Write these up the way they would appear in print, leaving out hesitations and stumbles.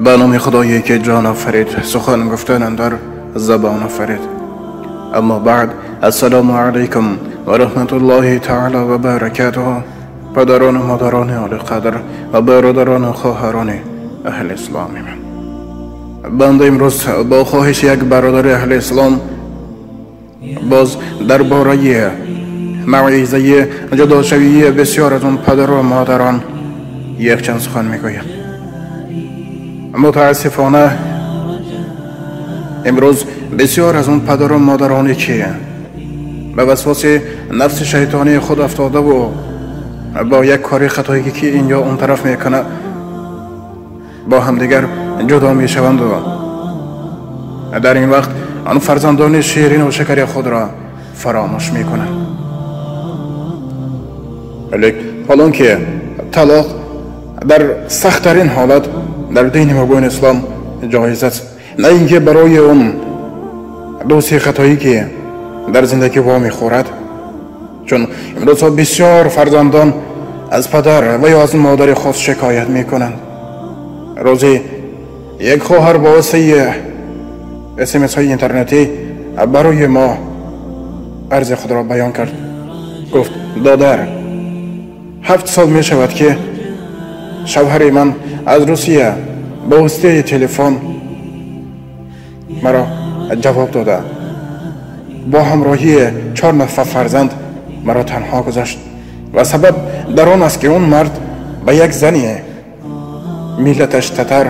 به نام خدایی که جان آفرید، سخن گفتن اندر زبان آفرید. اما بعد، السلام علیکم و رحمت الله تعالی و برکاته. پدران و مادران عالی قدر و برادران و خواهران اهل اسلام من، بنده امروز با خواهش یک برادر اهل اسلام باز درباره موعظه جداشویی بسیار از اون پدر و مادران یک چند سخن میگویم. متاسفانه امروز بسیار از اون پدر و مادرانی که به وسواس نفس شیطانی خود افتاده و با یک کاری خطایی که این یا اون طرف میکنه با همدیگر جدا میشوند و در این وقت آن فرزندان شیرین و شکری خود را فراموش میکنند. ولی حالا که طلاق در سخت‌ترین حالت در دین مبین اسلام جایز است، نه اینکه برای اون دوستی خطایی که در زندگی وا میخورد، چون امروز بسیار فرزندان از پدر و یا از مادر خود شکایت میکنند. روزی یک خواهر با واسطه SMS های اینترنتی برای ما عرض خود را بیان کرد. گفت دادر 7 سال می شود که شوهر من از روسیه با واسطه تلفن مرا جواب داده، با همراهی 4 نفر فرزند مرا تنها گذاشت و سبب در آن است که اون مرد به یک زنی ملتش تتر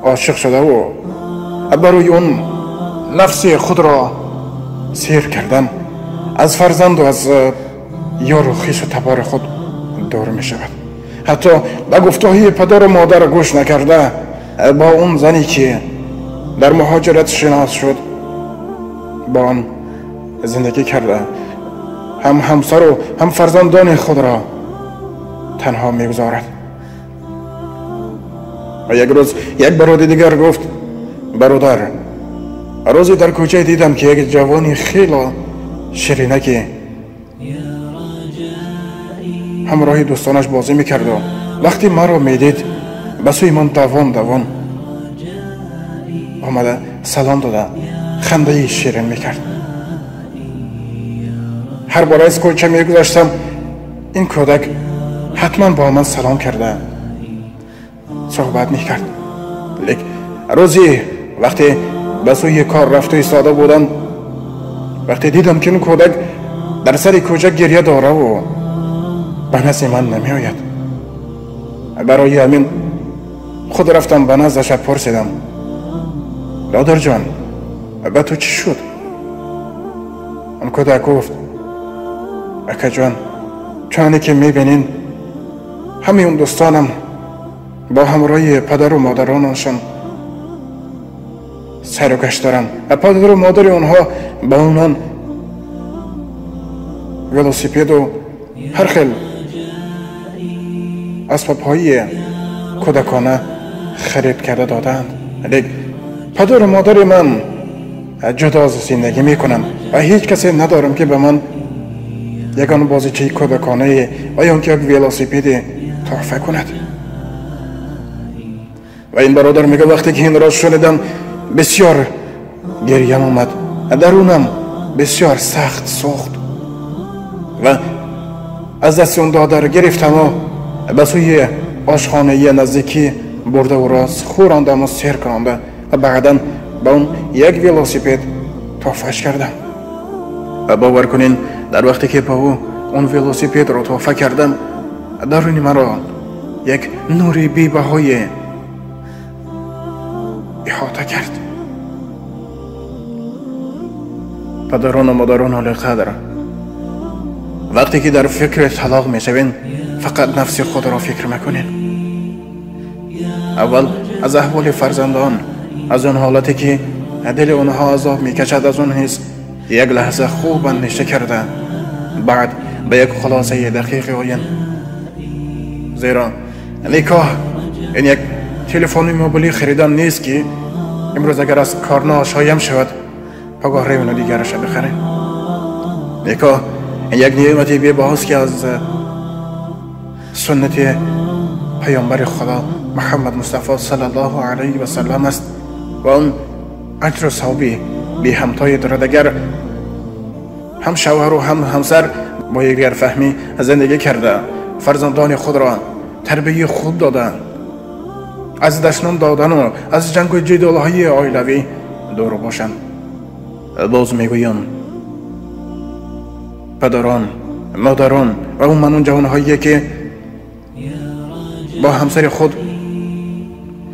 عاشق شده و برای اون نفس خود را سیر کردن از فرزند و از یار و خویش و تبار خود دور می شود. حتی به گفته‌های پدر و مادر گوش نکرده با اون زنی که در مهاجرت شناس شد با آن زندگی کرده، هم همسر و هم فرزندان خود را تنها میگذارد. و یک روز یک برادر دیگر گفت برادر، روزی در کوچه دیدم که یک جوانی خیلی شیرینکی همراه دوستانش بازی میکرد و وقتی ما را میدید به سوی من دوان آمده سلام داده خنده شیرین میکرد. هر بار از کوچه میگذاشتم این کودک حتما با من سلام کرده صحبت میکرد. لیکن روزی وقتی به سوی کار رفته ایستاده بودم، وقتی دیدم که این کودک در سر کوچه گریه داره و به نزد من نمی آید، برای همین خود رفتم به نزدش پرسیدم برادر جان به تو چی شد؟ آن کودک گفت اکا جان، چونی که میبینین همه اون دوستانم با همراه پدر و مادرانشان سر و گشت دارن و پدر و مادر اونها با اونان ولوسیپید و هر خیل اسباب پایی کودکانه خرید کرده دادند. لیکن پدر و مادر من جدا از زندگی میکنم و هیچ کسی ندارم که به من یگان بازیچه کودکانه و یا که یک ولوسیپید تحفه کند. و این برادر میگه وقتی که این را شنیدم بسیار گریم آمد، درونم بسیار سخت سوخت و از دست اون دادر گرفتم و به سوی آشخانه نزدیکی برده و راست خوراندم و سیر کننده و بعدا به اون یک ولوسیپید تحفهش کردم. و باور کنین در وقتی که به اون ولوسیپید رو تحفه کردم درونی مرا یک نوری بی بهای احاطه کرد. پدران و مادران عالی قدر، وقتی که در فکر طلاق میشوین فقط نفس خود را فکر میکنین. اول از احوال فرزندان، از اون حالتی که دل اونها عذاب میکشد از اون حس یک لحظه خوب اندیشه کرده، بعد به یک خلاصه دقیق آیین. زیرا نکاح این یک تلفن موبایلی خریدن نیست که امروز اگر از کار ناشایم شود پگاه روی دیگرش بخرین. نکاح یک نعمت بی بهاست که از سنت پیامبر خدا محمد مصطفی صلی الله علیه و سلم است و آن اجر و ثوابی بی همتای دارد. اگر هم شوهر و هم همسر با یکدیگر فهمی زندگی کرده، فرزندان خود را تربیت خوب دادن، از دشنام دادن و از جنگ و جدال‌های عائلوی دور باشند. باز میگویم پدران، مادران و اون جوانهایی که با همسر خود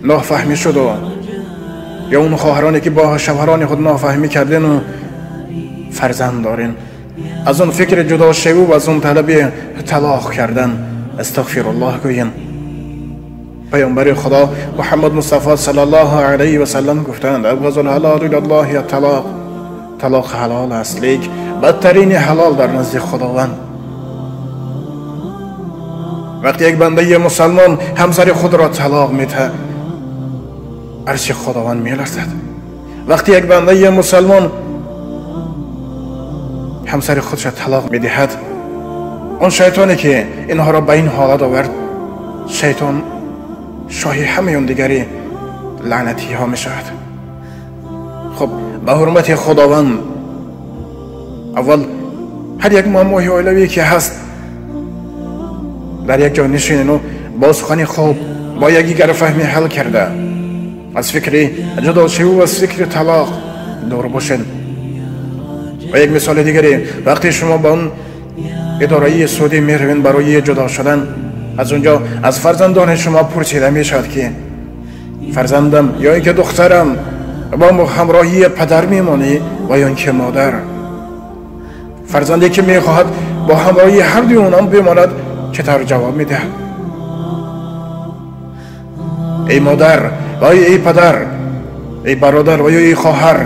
نافهمی شد و یا اون خواهرانی که با شوهران خود نافهمی کردن و فرزند دارین، از اون فکر جدا شوی و از اون طلب طلاق کردن استغفر الله گوین. پیامبر خدا محمد مصطفی صلی الله علیه و سلم گفتند ابغض الحلال الی الله الطلاق. طلاق حلال است، لیک بدترین حلال در نزد خداوند. وقتی یک بنده مسلمان همسر خود را طلاق میده، عرش خداوند میلرزد. وقتی یک بنده مسلمان همسر خودش طلاق میدهد، اون شیطانی که اینها را به این حالت آورد، شیطان شاهی همه اون دیگری لعنتی ها می شود. خب به حرمت خداوند، اول هر یک معمای عائلوی که هست در یک جا نشینین و با سخن خوب با یکدیگر فهمی حل کرده، از فکر جدا شوی و از فکر طلاق دور باشید. و یک مثال دیگری، وقتی شما با اون اداره سعودی میروین برای جدا شدن، از اونجا از فرزندان شما پرسیده میشد که فرزندم یا اینکه دخترم با همراهی پدر میمانی و یا اینکه مادر. فرزندی که میخواهد با همراهی هر دوی اونام بماند چطور جواب میده؟ ای مادر و ای پدر، ای برادر و ای خواهر،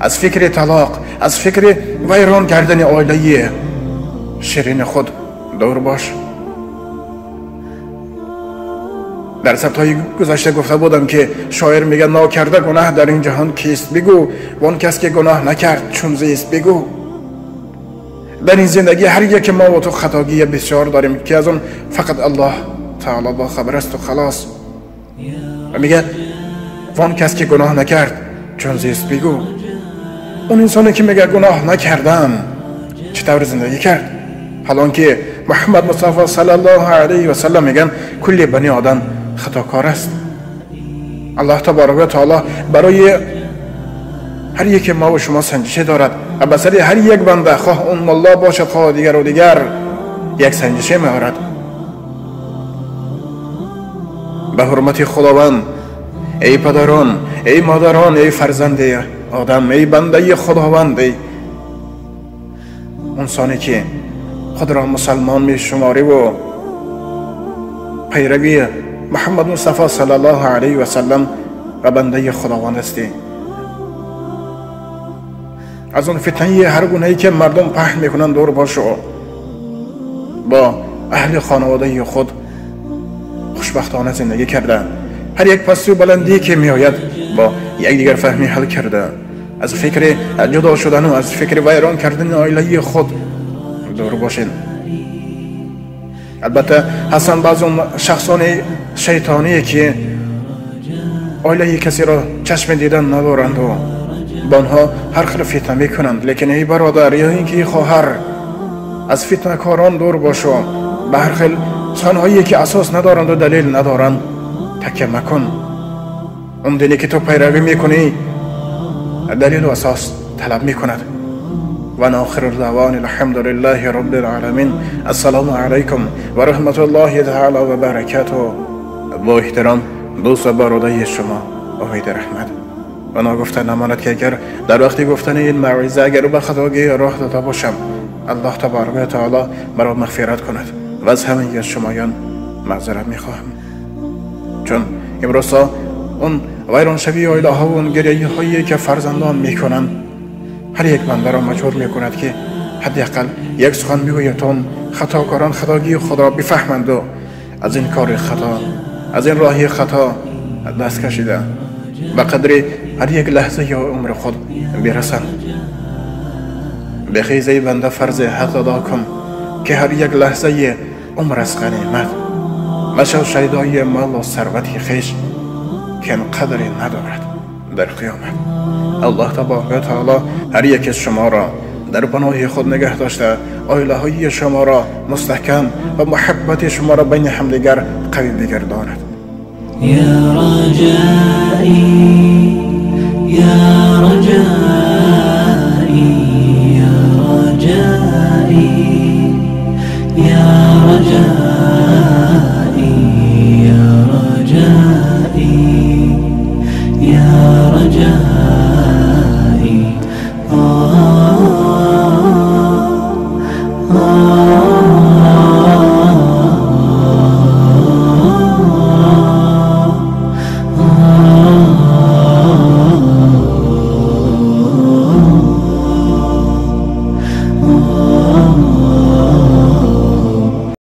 از فکر طلاق، از فکر ویران کردن عائله شیرین خود دور باش. در سبتهای گذشته گفته بودم که شاعر میگه ناکرده گناه در این جهان کیست بگو، و آن کس که گناه نکرد چون زیست بگو. در این زندگی هر یک ما و تو خطاگی بسیار داریم که از اون فقط الله تعالی با خبر است و خلاص. و میگه وان کس که گناه نکرد چون زیست بگو. اون انسانی که میگه گناه نکردم چطور زندگی کرد؟ حالان که محمد مصطفی صلی الله علیه و سلم میگن کل بنی آدم خطاکار است. الله تبارک و تعالی برای هر یک ما و شما سنجشه دارد و به سر هر یک بنده، خواه اون ملا باشد خواه دیگر و دیگر، یک سنجشه میارد. به حرمت خداوند ای پدران، ای مادران، ای فرزند آدم، ای بنده خداوند، ای انسانی که خود را مسلمان می شماری و پیروی محمد مصطفی صلی الله علیه و سلم و بنده خداوند استی، از اون فتنه هر گونه‌ای که مردم پهن میکنن دور باشو. با اهل خانواده خود خوشبختانه زندگی کرده، هر یک پستی و بلندی که میآید با یکدیگر فهمی حل کرده، از فکر جدا شدن و از فکر ویران کردن عائله خود دور باشین. البته هستند بعض اون شخصان شیطانی که عائله کسی را چشم دیدن ندارند و با آنها هر خل فتنه میکنند. لیکن ای برادر یا اینکه ای خواهر، از فتنه کاران دور باشو. به هر خل سخنهایی که اساس ندارند و دلیل ندارند تکیه مکن. اون دینی که تو پیروی میکنی دلیل و اساس طلب میکند. و آخر الدعوان الحمد لله رب العالمین. السلام علیکم و رحمت الله تعالی و برکاته. با احترام دوست و برادر شما امید رحمت. و ناگفته نماند که اگر در وقتی گفتن این موعظه اگر به خطاگی راه داده باشم، الله تبارک و تعالی مرا مغفرت کند و از همه شمایان معذرت میخواهم. چون امروز اون ویران شوی عائله ها و اون گریه هایی که فرزندان میکنن هر یک بنده را مجبور میکند که حداقل یک سخن میگوید تا خطاکاران خطاگی خود را بفهمند و از این کار خطا، از این راهی خطا دست کشیده به قدر هر یک لحظه یا عمر خود برسند. بخیزه بنده فرض حق ادا کن که هر یک لحظه عمر از غنیمت مشو شیدای مال و ثروت خویش که قدری ندارد در قیامت. الله تبارک و تعالی هر یک از شما را در پناه خود نگه داشته، عائله های شما را مستحکم و محبت شما را بین همدیگر قوی بگرداند. یا رجایی، یا رجایی، یا رجایی، یا رجایی.